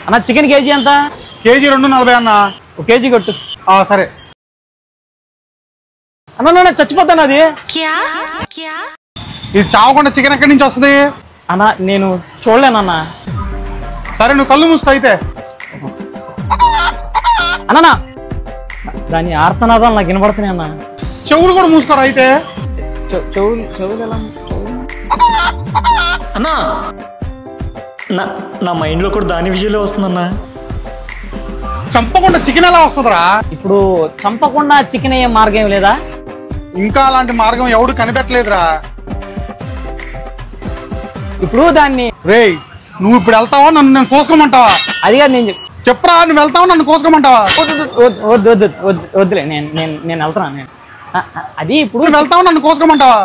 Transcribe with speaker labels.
Speaker 1: అన్న chicken KG ఎంత?
Speaker 2: KG 240 అన్న.
Speaker 1: ఒక కేజీ కొట్టు.
Speaker 2: సరే
Speaker 1: అన్న చచ్చిపోతాను. అది
Speaker 2: ఇది చావకుండా చికెన్ ఎక్కడి నుంచి వస్తుంది
Speaker 1: అన్న? నేను చూడలేనన్నా.
Speaker 2: సరే నువ్వు కళ్ళు మూసుకో అయితే.
Speaker 1: అన్నా దాని ఆర్తనాదాలు నాకు వినబడుతున్నాయి అన్న.
Speaker 2: చెవులు కూడా మూసుకోరా అయితే.
Speaker 1: చెవులు ఎలా?
Speaker 3: అన్నా నా మైండ్ లో కూడా దాని విజయంలో వస్తుందన్నా.
Speaker 2: చంపకుండా చికెన్ ఎలా వస్తుందిరా?
Speaker 1: ఇప్పుడు చంపకుండా చికెన్ అయ్యే మార్గం లేదా?
Speaker 2: ఇంకా అలాంటి మార్గం ఎవడు కనిపెట్టలేదురా.
Speaker 1: ఇప్పుడు దాన్ని
Speaker 2: రేయ్ నువ్వు ఇప్పుడు వెళ్తావా నన్ను నేను కోసుకోమంటావా?
Speaker 1: అది కాదు నేను
Speaker 2: చెప్పరా, నువ్వు వెళ్తావా నన్ను కోసుకోమంటావా?
Speaker 1: వద్దులే, నేను వెళ్తున్నాను. నేను అది ఇప్పుడు
Speaker 2: వెళ్తావా నన్ను కోసుకోమంటావా?